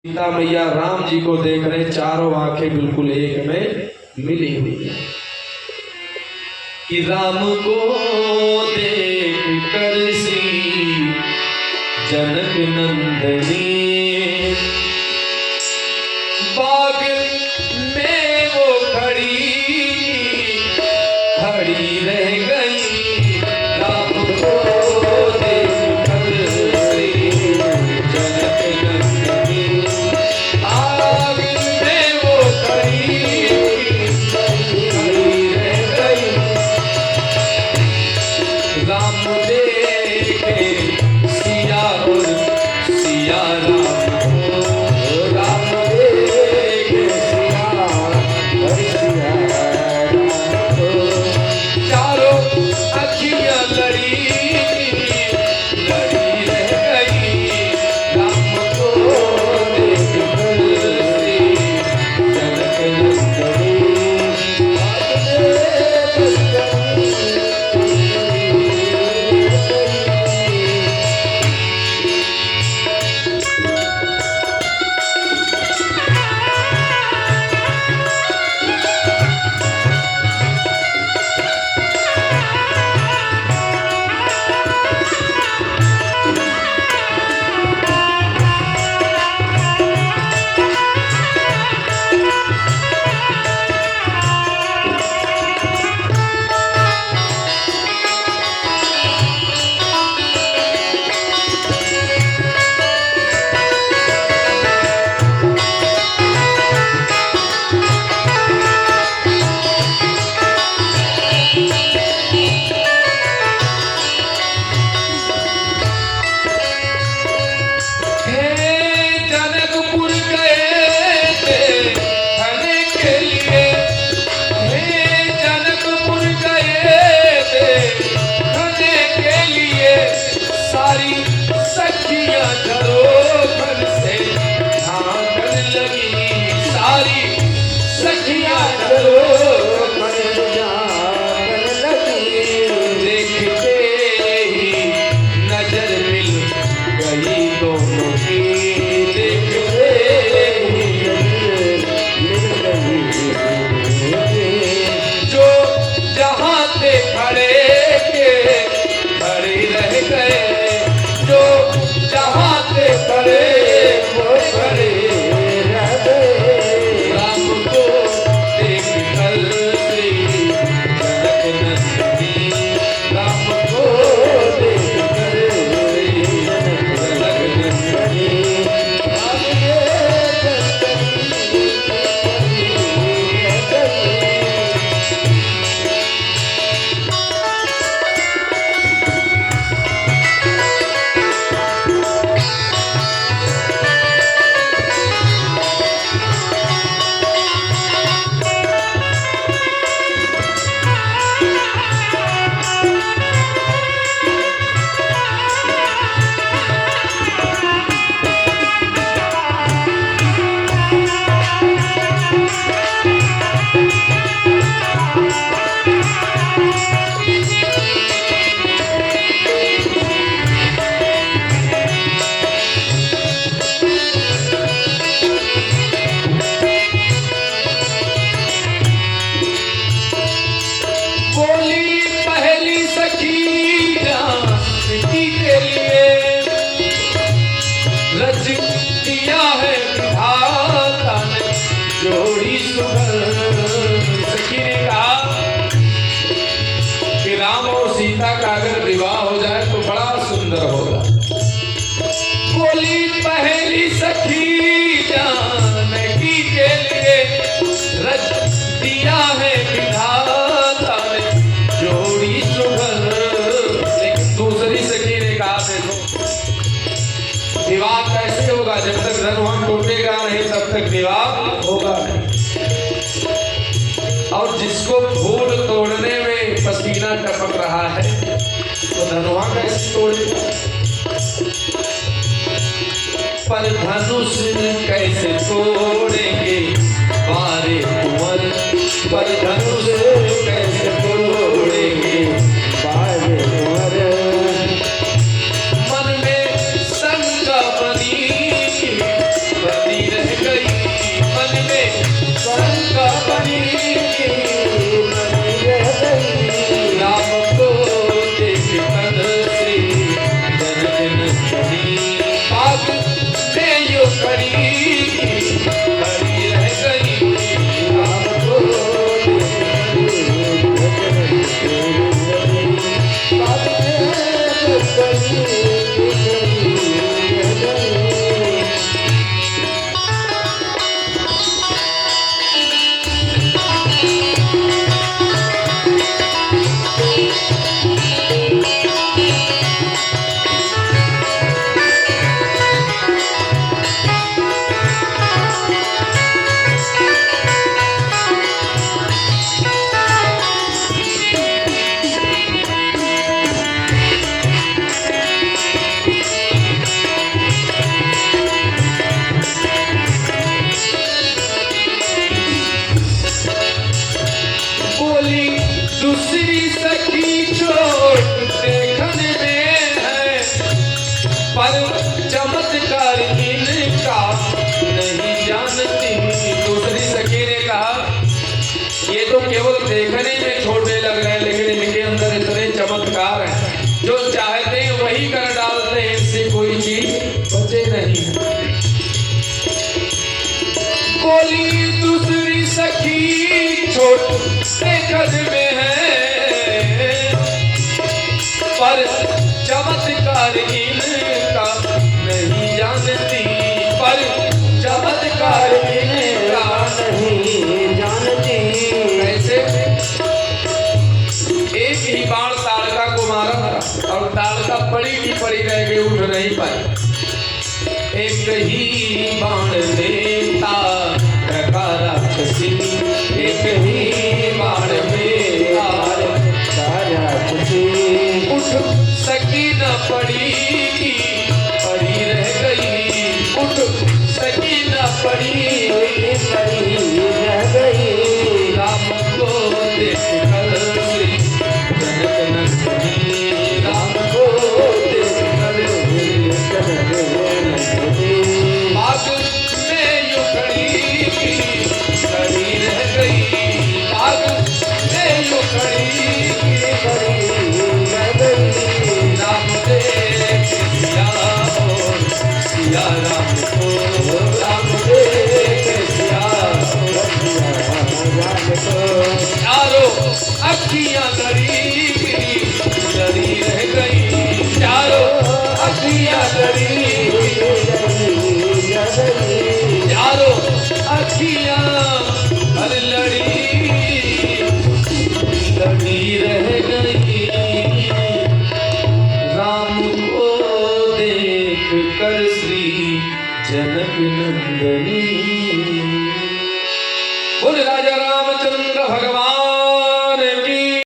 सीता मैया राम जी को देख रहे, चारों आंखें बिल्कुल एक में मिली हुई है कि राम को देख कर श्री जनक नंदनी बाग में वो खड़ी रह गई। राम को देख कर श्री जनक नंदनी बाग में वो खड़ी रह गई। राम देखे सिया और सिया राम को, राम देखे सिया और सिया राम को, चारों अखियां लड़ी रह गई। राम को देख कर श्री जनक नंदनी जोड़ी सखी ने कहा कि राम और सीता का अगर विवाह हो जाए तो बड़ा सुंदर होगा। बोली पहली सखी जानकी के लिए रच दिया है विधाता ने जोड़ी सुघर। लेकिन दूसरी सखी ने कहा देखो विवाह कैसे होगा, जब तक धनुष टूटेगा नहीं तब तक विवाह होगा नहीं। और जिसको फूल तोड़ने में पसीना टपक रहा है तो धनुष कैसे तोड़ेगा। पर धनुष कैसे तोड़ेंगे बारे कुंवर, पर धनुष कैसे तोड़ेंगे बारे कुंवर। मन में शंका बनी पड़ी खड़ी रह गई राम को दूसरी सखी चोट देखने में है पर चमत्कार इनका नहीं जानती। दूसरी सखी ने कहा ये तो केवल देखने में छोटे लग रहे हैं लेकिन इनके अंदर इतने चमत्कार हैं जो चाहते हैं वही कर डालते हैं, इनसे कोई चीज बचे नहीं। बोली दूसरी सखी छोट देखने में है पर चमत्कार इनका नहीं जानती, पर चमत्कार इनका नहीं जानती। कैसे? एक ही बाण ताड़का को मारा था और ताड़का पड़ी की पड़ी रह गई, उठ नहीं पाई। एक ही बाण देता राक्षसी, एक ही बाण में राक्षसी उठ सकी न पड़ी की पड़ी रह गई, उठ सकी न पड़ी रह गई। राम को देख कर श्री जनक नंदनी, राम को देख कर जनक नंदनी बाग में यूं खड़ी रह गई, बाग में यूं खड़ी रह गई। राम देख सिया और सिया राम को, राम देख सिया और सिया राम को। चारों अखियां लड़ी रह गई, चारों अखियां लड़ी चारों अखियां हर लड़ी रह गई। राम को देख कर श्री जनक नंदनी। बोल राजा रामचंद्र भगवान